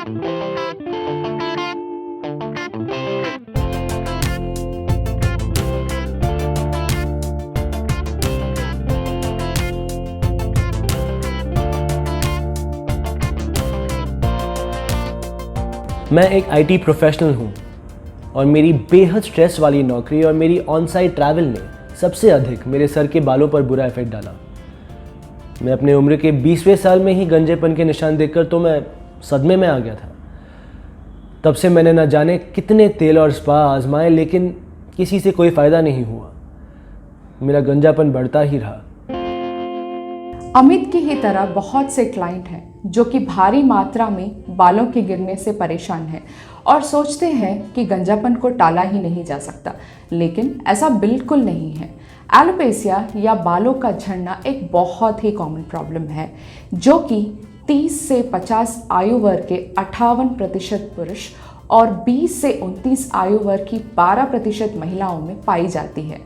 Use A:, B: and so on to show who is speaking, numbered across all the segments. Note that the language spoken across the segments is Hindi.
A: मैं एक आईटी प्रोफेशनल हूँ और मेरी बेहद स्ट्रेस वाली नौकरी और मेरी ऑन साइट ट्रैवल ने सबसे अधिक मेरे सर के बालों पर बुरा इफेक्ट डाला। मैं अपने उम्र के 20वें साल में ही गंजेपन के निशान देखकर तो मैं सदमे में आ गया था। तब से मैंने न जाने कितने तेल और स्पा आजमाए, लेकिन किसी से कोई फ़ायदा नहीं हुआ। मेरा गंजापन बढ़ता ही रहा।
B: अमित की ही तरह बहुत से क्लाइंट हैं जो कि भारी मात्रा में बालों के गिरने से परेशान हैं और सोचते हैं कि गंजापन को टाला ही नहीं जा सकता, लेकिन ऐसा बिल्कुल नहीं है। एलोपेशिया या बालों का झड़ना एक बहुत ही कॉमन प्रॉब्लम है जो कि 30 से 50 आयु वर्ग के 58% पुरुष और 20 से 29 आयु वर्ग की 12% महिलाओं में पाई जाती है।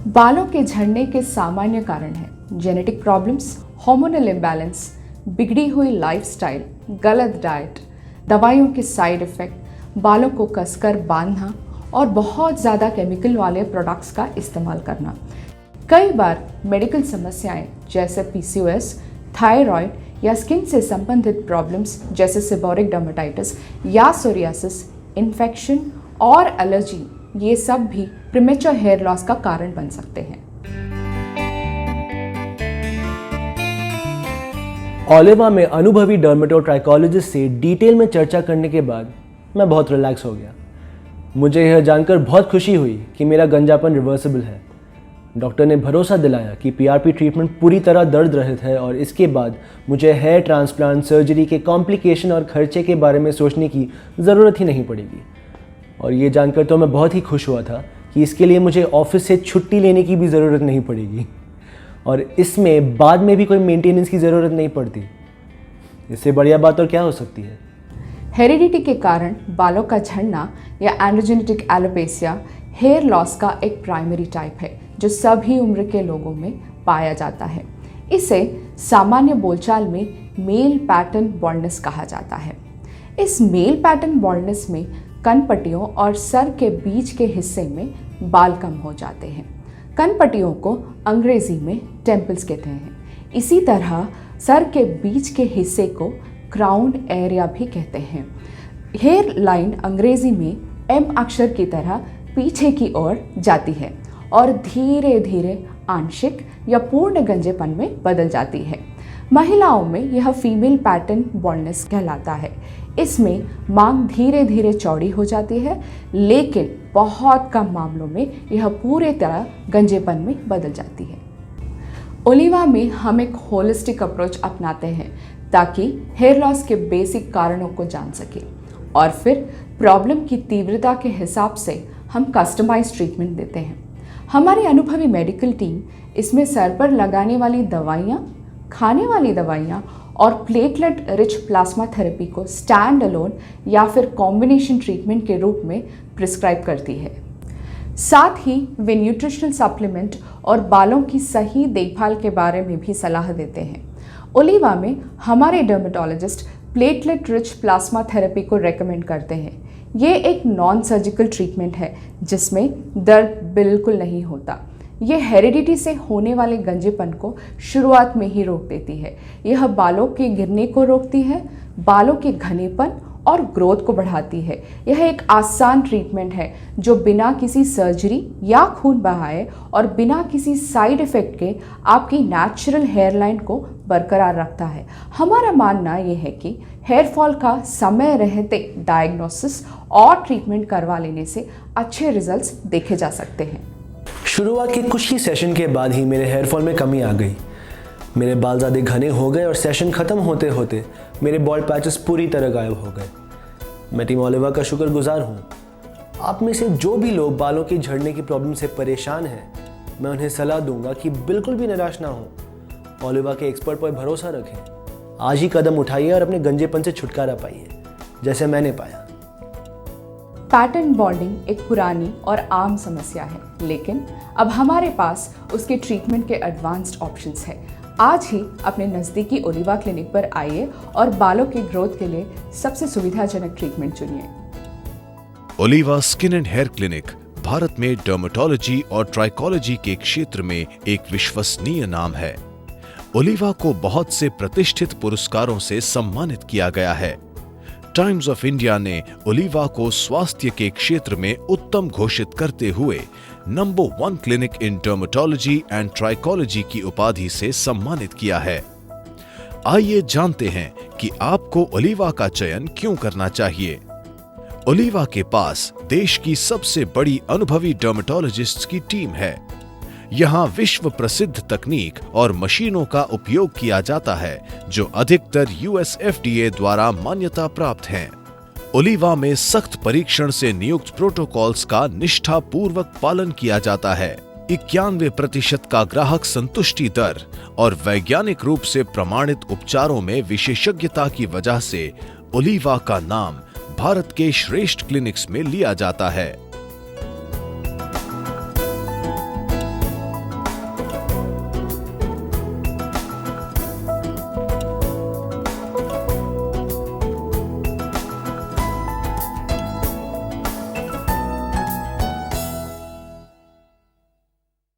B: बालों के झड़ने के सामान्य कारण हैं जेनेटिक प्रॉब्लम्स, हार्मोनल इम्बैलेंस, बिगड़ी हुई लाइफस्टाइल, गलत डाइट, दवाइयों के साइड इफ़ेक्ट, बालों को कसकर बांधना और बहुत ज़्यादा केमिकल वाले प्रोडक्ट्स का इस्तेमाल करना। कई बार मेडिकल समस्याएं जैसे PCOS, थायराइड या स्किन से संबंधित प्रॉब्लम्स जैसे सेबोरिक डर्मेटाइटिस या सोरियासिस, इन्फेक्शन और एलर्जी, ये सब भी प्रीमेच्योर हेयर लॉस का कारण बन सकते हैं।
A: ओलिवा में अनुभवी डर्मेटोट्राइकोलॉजिस्ट से डिटेल में चर्चा करने के बाद मैं बहुत रिलैक्स हो गया। मुझे यह जानकर बहुत खुशी हुई कि मेरा गंजापन रिवर्सिबल है। डॉक्टर ने भरोसा दिलाया कि PRP ट्रीटमेंट पूरी तरह दर्द रहित है और इसके बाद मुझे हेयर ट्रांसप्लांट सर्जरी के कॉम्प्लिकेशन और खर्चे के बारे में सोचने की ज़रूरत ही नहीं पड़ेगी। और ये जानकर तो मैं बहुत ही खुश हुआ था कि इसके लिए मुझे ऑफिस से छुट्टी लेने की भी ज़रूरत नहीं पड़ेगी और इसमें बाद में भी कोई मेंटेनेंस की ज़रूरत नहीं पड़ती। इससे बढ़िया बात और क्या हो सकती है।
B: हेरिडिटी के कारण बालों का झड़ना या एंड्रोजेनेटिक एलोपेशिया हेयर लॉस का एक प्राइमरी टाइप है जो सभी उम्र के लोगों में पाया जाता है। इसे सामान्य बोलचाल में मेल पैटर्न बॉल्डनेस कहा जाता है। इस मेल पैटर्न बॉल्डनेस में कनपट्टियों और सर के बीच के हिस्से में बाल कम हो जाते हैं। कनपट्टियों को अंग्रेजी में टेम्पल्स कहते हैं। इसी तरह सर के बीच के हिस्से को क्राउन एरिया भी कहते हैं। हेयर लाइन अंग्रेजी में M अक्षर की तरह पीछे की ओर जाती है और धीरे धीरे आंशिक या पूर्ण गंजेपन में बदल जाती है। महिलाओं में यह फीमेल पैटर्न बॉल्डनेस कहलाता है। इसमें मांग धीरे धीरे चौड़ी हो जाती है, लेकिन बहुत कम मामलों में यह पूरे तरह गंजेपन में बदल जाती है। ओलिवा में हम एक होलिस्टिक अप्रोच अपनाते हैं ताकि हेयर लॉस के बेसिक कारणों को जान सकें और फिर प्रॉब्लम की तीव्रता के हिसाब से हम कस्टमाइज ट्रीटमेंट देते हैं। हमारी अनुभवी मेडिकल टीम इसमें सर पर लगाने वाली दवाइयाँ, खाने वाली दवाइयाँ और प्लेटलेट रिच प्लाज्मा थेरेपी को स्टैंड अलोन या फिर कॉम्बिनेशन ट्रीटमेंट के रूप में प्रिस्क्राइब करती है। साथ ही वे न्यूट्रिशनल सप्लीमेंट और बालों की सही देखभाल के बारे में भी सलाह देते हैं। ओलिवा में हमारे dermatologist platelet rich plasma therapy को रेकमेंड करते हैं। ये एक नॉन सर्जिकल ट्रीटमेंट है जिसमें दर्द बिल्कुल नहीं होता। यह हेरिडिटी से होने वाले गंजेपन को शुरुआत में ही रोक देती है। यह बालों के गिरने को रोकती है, बालों के घनेपन और ग्रोथ को बढ़ाती है। यह एक आसान ट्रीटमेंट है जो बिना किसी सर्जरी या खून बहाए और बिना किसी साइड इफ़ेक्ट के आपकी नेचुरल हेयरलाइन को बरकरार रखता है। हमारा मानना यह है कि हेयर फॉल का समय रहते डायग्नोसिस और ट्रीटमेंट करवा लेने से अच्छे रिजल्ट्स देखे जा सकते हैं।
A: शुरुआत के कुछ ही सेशन के बाद ही मेरे हेयर फॉल में कमी आ गई। मेरे बाल ज़्यादा घने हो गए और सेशन ख़त्म होते होते मेरे बॉल्ड पैचेस पूरी तरह गायब हो गए। मैं टीम ओलिवा का शुक्रगुजार हूँ। आप में से जो भी लोग बालों के झड़ने की प्रॉब्लम से परेशान हैं, मैं उन्हें सलाह दूंगा कि बिल्कुल भी निराश ना हो। ओलिवा के एक्सपर्ट पर भरोसा रखें। आज ही कदम उठाइए और अपने गंजेपन से छुटकारा पाइए, जैसे मैंने पाया।
B: पैटर्न बॉल्डिंग एक पुरानी और आम समस्या है, लेकिन अब हमारे पास उसके ट्रीटमेंट के एडवांस्ड ऑप्शंस हैं। आज ही अपने नज़दीकी ओलिवा क्लिनिक पर आइए और बालों के ग्रोथ के लिए सबसे सुविधाजनक ट्रीटमेंट चुनिए।
C: Oliva skin and hair clinic Bharat में डर्मेटोलॉजी और ट्राइकोलॉजी के क्षेत्र में एक विश्वसनीय नाम है। ओलिवा को बहुत से प्रतिष्ठित पुरस्कारों से सम्मानित किया गया है। टाइम्स ऑफ इंडिया ने ओलिवा को स्वास्थ्य के क्षेत्र में उत्तम घोषित करते हुए number 1 clinic in dermatology and trichology की उपाधि से सम्मानित किया है। आइए जानते हैं कि आपको ओलिवा का चयन क्यों करना चाहिए। ओलिवा के पास देश की सबसे बड़ी अनुभवी डर्मेटोलॉजिस्ट्स की टीम है। यहाँ विश्व प्रसिद्ध तकनीक और मशीनों का उपयोग किया जाता है जो अधिकतर US FDA द्वारा मान्यता प्राप्त हैं। ओलिवा में सख्त परीक्षण से नियुक्त प्रोटोकॉल्स का निष्ठापूर्वक पालन किया जाता है। 91% का ग्राहक संतुष्टि दर और वैज्ञानिक रूप से प्रमाणित उपचारों में विशेषज्ञता की वजह से ओलिवा का नाम भारत के श्रेष्ठ क्लिनिक्स में लिया जाता है।